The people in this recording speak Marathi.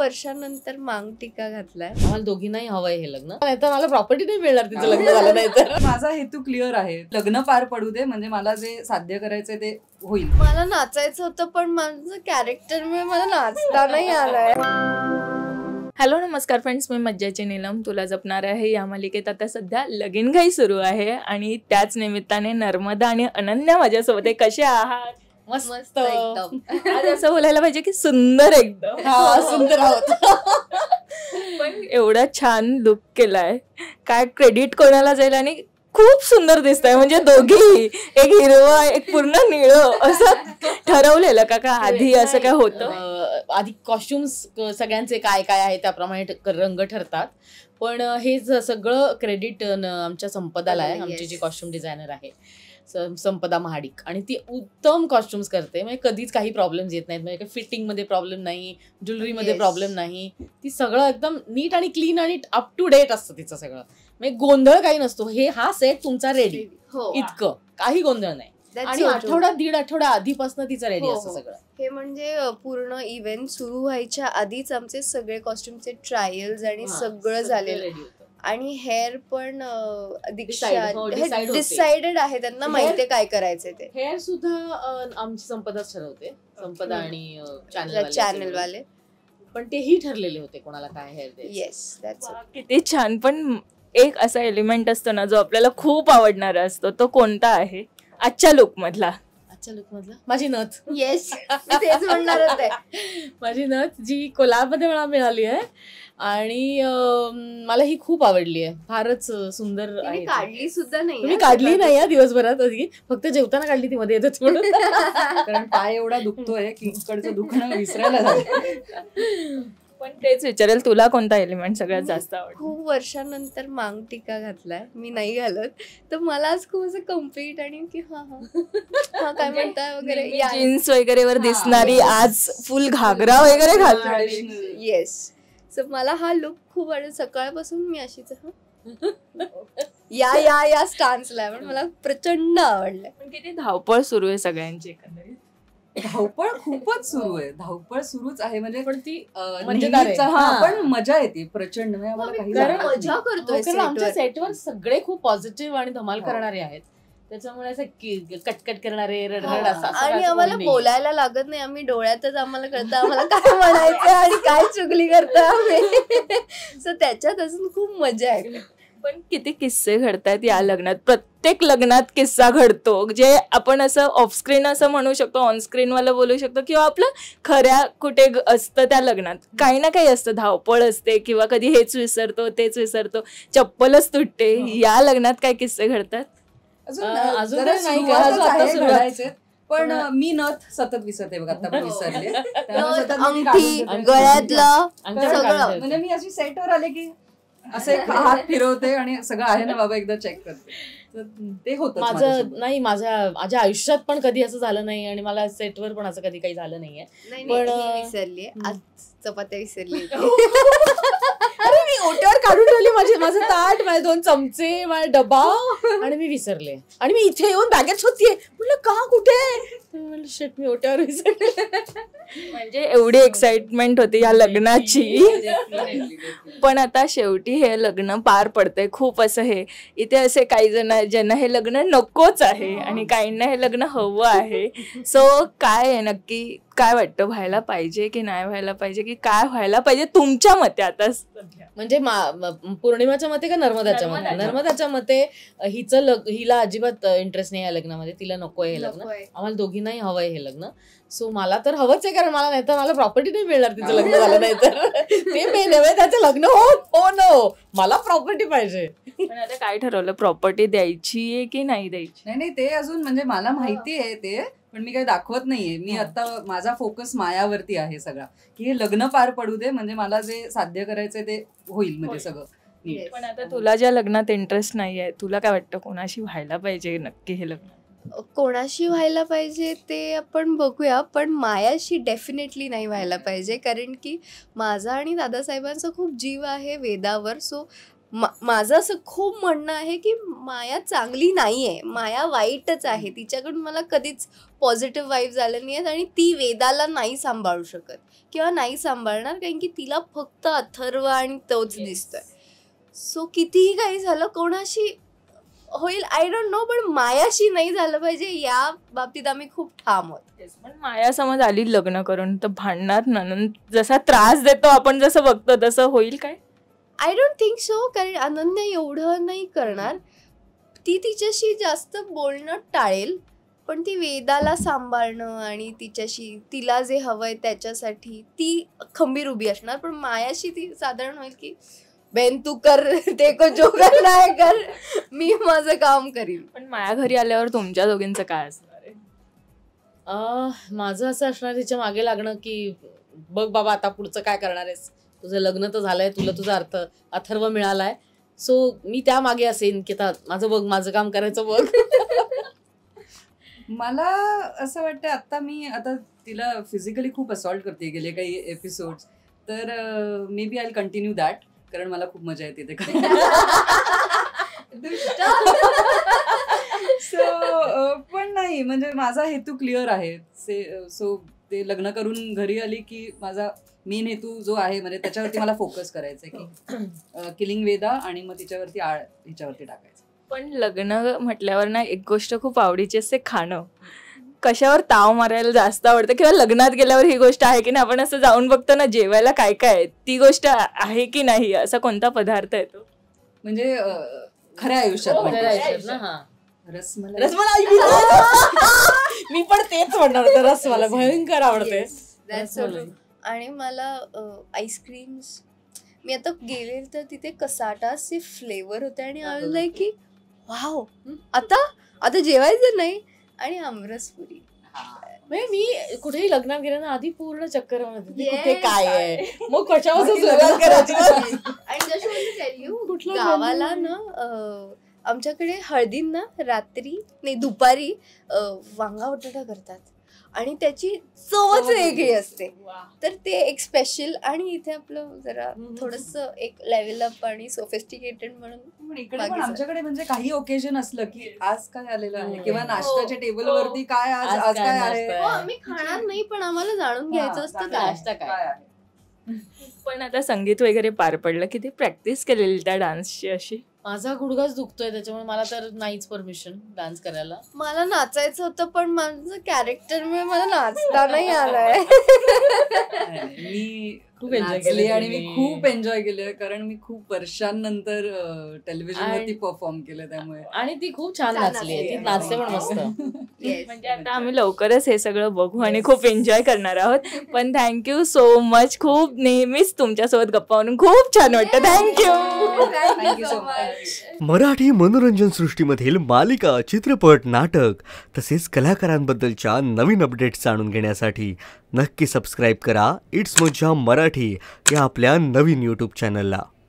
वर्षानंतर मांग टीका घातलाय. आम्हाला दोघींनाही हवंय हे लग्न, नाहीतर मला प्रॉपर्टी नाही मिळणार तिचं लग्न झालं नाही तर. माझा हेतू क्लिअर आहे, लग्न पार पडू दे म्हणजे मला जे साध्य करायचंय ते होईल. मला नाचायचं होतं पण माझं कॅरेक्टरमुळे मला नाचता नाही आलाय. हॅलो नमस्कार फ्रेंड्स, मी मज्जाची नीलम तुला जपणार आहे या मालिकेत आता सध्या लगीनघाई सुरू आहे आणि त्याच निमित्ताने नर्मदा आणि अनन्या माझ्यासोबत आहे. कसे आहात? मस्त एकदम. आज असं बोलायला पाहिजे की सुंदर एकदम. सुंदर आहोत. पण एवढा छान लुक केलाय, काय क्रेडिट कोणाला जाईल. आणि खूप सुंदर दिसत आहे, म्हणजे दोघी एक हिरवा एक पूर्ण निळं असं ठरवलेलं का आधी असं काय होतं? आधी कॉस्ट्युम्स सगळ्यांचे काय काय आहे त्याप्रमाणे रंग ठरतात, पण हे सगळं क्रेडिट आमच्या संपदाला आहे. आमची जी कॉस्ट्युम डिझायनर आहे संपदा महाडिक, आणि ती उत्तम कॉस्ट्युम्स करते. म्हणजे कधीच काही प्रॉब्लेम्स येत नाहीत, म्हणजे फिटिंगमध्ये प्रॉब्लेम नाही, ज्वेलरीमध्ये प्रॉब्लेम नाही. ती सगळं एकदम नीट आणि क्लीन आणि अप टू डेट असतं तिचं सगळं. म्हणजे गोंधळ काही नसतो. हा सेट तुमचा रेडी, इतकं काही गोंधळ नाही. आणि दीड आठवडा आधीपासून तिचं रेडी असतं सगळं. हे म्हणजे पूर्ण इव्हेंट सुरू व्हायच्या आधीच आमचे सगळे कॉस्ट्युमचे ट्रायल्स आणि सगळं झालेलं. आणि हेअर पण डिसाइडेड आहे, त्यांना माहितीये काय करायचंय ते. हेअर सुद्धा आमची संपदाच ठरवते, संपदा आणि चॅनल वाले. पण तेही ठरलेले होते कोणाला काय हेअर द्यायचं. येस, दॅट्स किती छान. पण एक असा एलिमेंट असतो ना जो आपल्याला खूप आवडणारा असतो, तो कोणता आहे आजच्या लुक मधला? माझी नथ. येस, तेच म्हणणार होते. माझी नथ जी कोल्हापूरमध्ये मला मिळाली आहे आणि मला ही खूप आवडली आहे. फारच सुंदर आहे. काढली सुद्धा नाही, मी काढली नाही या दिवसभरात, फक्त जेवताना काढली ती मध्ये येतच म्हणून. कारण पाय एवढा दुखतोय की इकडचं दुखणं विसरायला झालं. पण तेच विचारेल, तुला कोणता एलिमेंट सगळ्यात जास्त आवडतो? खूप वर्षानंतर मांग टीका घातलाय, मी नाही घालत, तर मला आज खूप असं कम्प्लीट आणि की हा काय म्हणताय वगैरे, जीन्स वगैरे वर दिसणारी आज फुल घागरा वगैरे घालतो. येस, सो मला हा लुक खूप आवडतो. सकाळपासून मी अशीच या स्टान्सला, पण मला प्रचंड आवडलंय. पण किती धावपळ सुरू आहे सगळ्यांची एकंदरीत. धावपळ खूपच सुरू आहे, धावपळ सुरूच आहे. म्हणजे पण ती पण मजा येते प्रचंड. मजा करतोय. आमच्या सेटवर सगळे खूप पॉझिटिव्ह आणि धमाल करणारे आहेत, त्याच्यामुळे असं कटकट करणारे रडरड असं. आणि आम्हाला बोलायला लागत नाही, आम्ही डोळ्यातच आम्हाला कळतं आम्हाला काय म्हणायचं आणि काय चुगली करतोय आम्ही. सो त्याच्यात अजून खूप मजा आहे. पण किती किस्से घडतात या लग्नात. प्रत्येक लग्नात किस्सा घडतो, जे आपण असं ऑफस्क्रीन असं म्हणू शकतो, ऑनस्क्रीन वाला बोलू शकतो, किंवा आपलं खऱ्या कुठे असतं त्या लग्नात काही ना काही असतं. धावपळ असते, किंवा कधी हेच विसरतो तेच विसरतो, चप्पलच तुटते. या लग्नात काय किस्से घडतात? पण मी नथ सतत विसरते बघ, आता पण विसरले. अंगठी, गळ्यातलं सगळं. म्हणजे मी अशी सेटवर आले की असे हात फिरवते आणि सगळं आहे ना बाबा एकदा चेक करते. ते होतं माझ्या आयुष्यात पण कधी असं झालं नाही, आणि मला सेटवर पण असं कधी काही झालं नाहीये. पण विसरली आज, चपात्या विसरली. अरे मी ओट्यावर काढून ठेवली माझं ताट, माझे 2 चमचे, माझा डबा, आणि मी विसरले. आणि मी इथे येऊन बॅगेत शोधतीये, म्हटलं का कुठे, शेट मी ओट्यावर विसरले. म्हणजे एवढी एक्साइटमेंट होती या लग्नाची. पण आता शेवटी हे लग्न पार पडतंय. खूप असं हे इथे असे काही जण ज्यांना हे लग्न नकोच आहे आणि काहींना हे लग्न हवं आहे. सो काय आहे नक्की, काय वाटतं, व्हायला पाहिजे की नाही व्हायला पाहिजे, की काय व्हायला पाहिजे तुमच्या मते आता? म्हणजे पौर्णिमाच्या मते का नर्मदाच्या मते? नर्मदाच्या मते हिला अजिबात इंटरेस्ट नाही या लग्नामध्ये, तिला नकोय हे लग्न. आम्हाला दोघींनाही हवंय हे लग्न. सो मला तर हवंच आहे, कारण मला नाही तर मला प्रॉपर्टी नाही मिळणार तिचं लग्न झालं नाही तर. ते मेन आहे, त्याचं लग्न हो नो, मला प्रॉपर्टी पाहिजे. पण आता काय ठरवलं, प्रॉपर्टी द्यायची आहे की नाही द्यायची? नाही ते अजून म्हणजे मला माहिती आहे ते, पण मी काही दाखवत नाहीये. मी आता माझा फोकस मायावरती आहे सगळा, की हे लग्न पार पडू दे म्हणजे मला जे साध्य करायचंय ते होईल, म्हणजे सगळं. पण आता तुला ज्या लग्नात इंटरेस्ट नाहीये, तुला काय वाटतं कोणाशी व्हायला पाहिजे नक्की हे लग्न? कोणाशी व्हायला पाहिजे ते आपण बघूया, पण मायाशी डेफिनेटली नाही व्हायला पाहिजे, कारण की माझा आणि दादासाहेबांचा खूप जीव आहे वेदावर. सो माझं असं खूप म्हणणं आहे की माया चांगली नाही आहे, माया वाईटच आहे. तिच्याकडून मला कधीच पॉझिटिव्ह वाईब्स आले नाही आहेत आणि ती वेदाला नाही सांभाळू शकत किंवा नाही सांभाळणार, कारण की तिला फक्त अथर्व आणि तोच दिसतोय. सो कितीही काही झालं कोणाशी होईल आय डोंट नो, पण मायाशी नाही झालं पाहिजे या बाबतीत आम्ही खूप ठाम आहोत. पण माया समज आली लग्न करून तर भांडणार ना, जसा त्रास देतो आपण जसं बघतो तसं होईल काय? आय डोंट थिंक सो, कारण अनन्या एवढं नाही करणार. ती तिच्याशी जास्त बोलणं टाळेल, पण ती वेदाला सांभाळणं आणि तिला जे हवंय त्याच्यासाठी ती खंबीर उभी असणार. पण मायाशी ती साधारण होईल की बेन तू कर, ते को जो करना है कर, मी माझं काम करीन. पण माया घरी आल्यावर तुमच्या दोघींचं काय असणार आहे? माझं असं असणार तिच्या मागे लागणं की बघ बाबा आता पुढचं काय करणार आहेस, तुझं लग्न तर झालंय, तुला तुझा अथर्व मिळालाय, सो मी त्या मागे असेन की माझं बघ, माझं काम करायचं बघ. मला असं वाटतं आता तिला फिजिकली खूप असॉल्ट करते गेले काही एपिसोड्स, तर may be I continue that, कारण मला खूप मजा येते ते पण नाही म्हणजे माझा हेतू क्लिअर आहे. सो ते लग्न करून घरी आली की माझा मेन हेतू जो आहे म्हणजे त्याच्यावरती मला फोकस करायचा आहे की किलिंग वेदा आणि मग तिच्यावरती हिच्यावरती टाकायचं. पण लग्न म्हटल्यावर ना एक गोष्ट खूप आवडीची असते, खाणं. कशावर ताव मारायला जास्त आवडतं किंवा लग्नात गेल्यावर ही गोष्ट आहे की नाही, आपण असं जाऊन बघतो ना जेवायला काय काय आहे, ती गोष्ट आहे की नाही, असा कोणता पदार्थ येतो म्हणजे खऱ्या आयुष्यात ना? रसमलाई. मी पण तेच म्हणणार होते, रसमलाई भयंकर आवडते. आणि मला आईस्क्रीम्स, मी आता गेले तर तिथे कसाटाचे फ्लेवर होते आणि आलं की वाव, आता जेवायचं नाही. आणि आमरसपुरी, मी कुठेही लग्नात गेले ना आधी पूर्ण चक्कर कुठे काय आहे, मग कशापासून सुरुवात करायची. आणि जसं गावाला ना आमच्याकडे हळदींना दुपारी वांगा बटाटा करतात आणि त्याची चवच वेगळी असते. तर ते एक स्पेशल, आणि इथे आपलं जरा थोडस एक लेव्हल अप आणि सोफिस्टिकेटेड म्हणून. इकडे पण आमच्याकडे म्हणजे काही ओकेजन असलं की आज काय आलेलं आहे किंवा नाश्त्याच्या टेबल वरती काय आज काय आहे, आम्ही खाणार नाही पण आम्हाला जाणून घ्यायचं असतं काय आहे. पण आता संगीत वगैरे पार पडलं, किती प्रॅक्टिस केलेली त्या डान्सची अशी? माझा गुडघाच दुखतोय त्याच्यामुळे मला तर नाहीच परमिशन डान्स करायला. मला नाचायचं होतं पण माझं कॅरेक्टरमुळे मला नाचता नाही आलाय. मी खूप एन्जॉय नाचले केलं आणि मी खूप एन्जॉय केलं, कारण मी खूप वर्षांनंतर टेलिव्हिजनवरती परफॉर्म केलं त्यामुळे. आणि ती खूप छान नाचली आहे, ती नाचते पण मस्त. म्हणजे आता आम्ही लवकरच हे सगळं बघू आणि खूप एन्जॉय करणार आहोत. पण थँक्यू सो मच, खूप नेहमीच तुमच्यासोबत गप्पा म्हणून खूप छान वाटतं. Thank you so much. मराठी मनोरंजन सृष्टीमधील मालिका, चित्रपट, नाटक तसेच कलाकारांबद्दलच्या नवीन अपडेट्स जाणून घेण्यासाठी नक्की सबस्क्राईब करा इट्स मज्जा मराठी या आपल्या नवीन यूट्यूब चॅनलला.